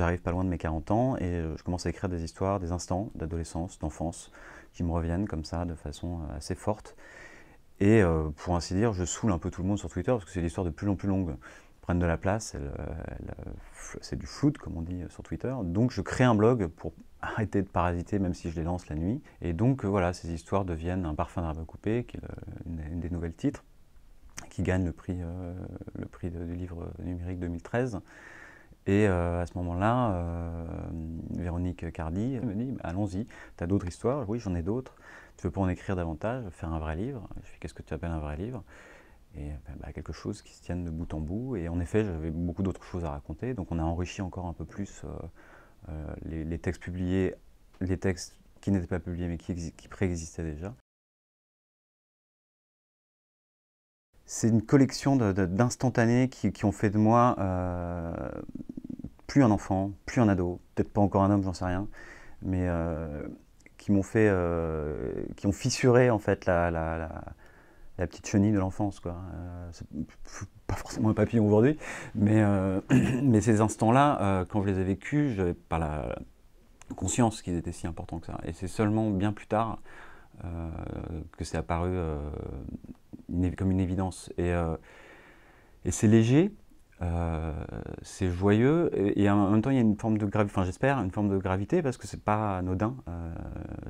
j'arrive pas loin de mes 40 ans et je commence à écrire des histoires, des instants d'adolescence, d'enfance, qui me reviennent comme ça de façon assez forte. Et pour ainsi dire, je saoule un peu tout le monde sur Twitter parce que c'est des histoires de plus en plus longues, prennent de la place, c'est du flood comme on dit sur Twitter. Donc je crée un blog pour arrêter de parasiter même si je les lance la nuit. Et donc voilà, ces histoires deviennent un parfum d'herbe coupée, qui est une des nouvelles titres, qui gagne le prix du livre numérique 2013. Et à ce moment-là, Véronique Cardi me dit allons-y, tu as d'autres histoires? Oui, j'en ai d'autres. Tu veux pas en écrire davantage, faire un vrai livre? Je fais qu'est-ce que tu appelles un vrai livre? Et quelque chose qui se tienne de bout en bout. Et en effet, j'avais beaucoup d'autres choses à raconter. Donc on a enrichi encore un peu plus les textes publiés, les textes qui n'étaient pas publiés mais qui préexistaient déjà. C'est une collection d'instantanés qui ont fait de moi plus un enfant, plus un ado, peut-être pas encore un homme, j'en sais rien, mais qui m'ont fait, qui ont fissuré en fait la petite chenille de l'enfance, quoi. C'est pas forcément un papillon aujourd'hui, mais, mais ces instants-là, quand je les ai vécus, j'avais pas la conscience qu'ils étaient si importants que ça. Et c'est seulement bien plus tard que c'est apparu comme une évidence. Et c'est léger, c'est joyeux, et en même temps il y a une forme de gravité, enfin j'espère, une forme de gravité, parce que c'est pas anodin.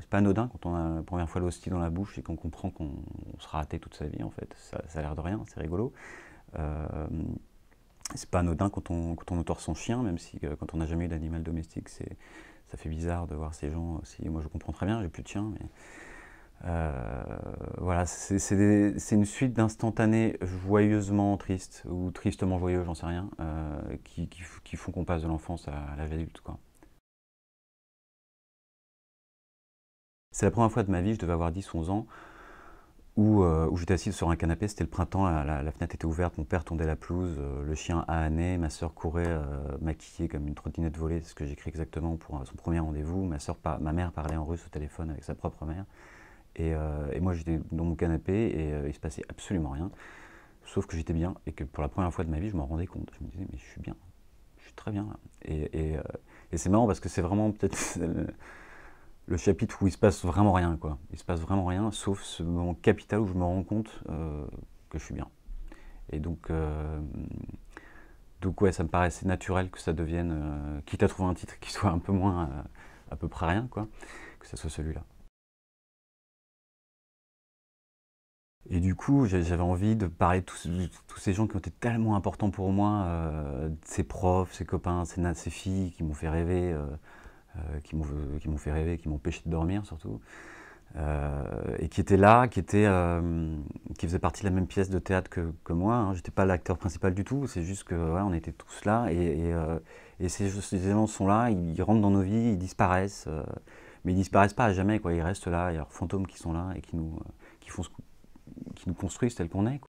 C'est pas anodin quand on a la première fois l'hostie dans la bouche et qu'on comprend qu'on sera raté toute sa vie en fait. Ça a l'air de rien, c'est rigolo. C'est pas anodin quand on entorse son chien, même si quand on n'a jamais eu d'animal domestique, ça fait bizarre de voir ces gens aussi. Moi je comprends très bien, j'ai plus de chien, mais voilà, c'est une suite d'instantanés joyeusement tristes, ou tristement joyeux, j'en sais rien, qui font qu'on passe de l'enfance à l'âge adulte, quoi. C'est la première fois de ma vie, je devais avoir 10-11 ans, où j'étais assise sur un canapé, c'était le printemps, la fenêtre était ouverte, mon père tondait la pelouse, le chien ahanait, ma soeur courait maquillée comme une trottinette volée, c'est ce que j'écris exactement pour son premier rendez-vous, ma mère parlait en russe au téléphone avec sa propre mère. Et moi j'étais dans mon canapé et il se passait absolument rien, sauf que j'étais bien et que pour la première fois de ma vie je m'en rendais compte. Je me disais mais je suis bien, je suis très bien là. Et c'est marrant parce que c'est vraiment peut-être le chapitre où il se passe vraiment rien, quoi. Il se passe vraiment rien, sauf ce moment capital où je me rends compte que je suis bien. Et donc ouais, ça me paraissait naturel que ça devienne, quitte à trouver un titre qui soit un peu moins à peu près rien, quoi, que ça soit celui-là. Et du coup, j'avais envie de parler de tous ces gens qui ont été tellement importants pour moi, ces profs, ces copains, ces filles qui m'ont fait rêver, qui m'ont fait rêver, qui m'ont empêché de dormir surtout, et qui étaient là, qui faisaient partie de la même pièce de théâtre que moi, hein. J'étais pas l'acteur principal du tout, c'est juste que ouais, on était tous là, et ces éléments sont là, ils rentrent dans nos vies, ils disparaissent, mais ils disparaissent pas à jamais, quoi. Ils restent là, il y a leurs fantômes qui sont là et qui nous construisent tel qu'on est, quoi.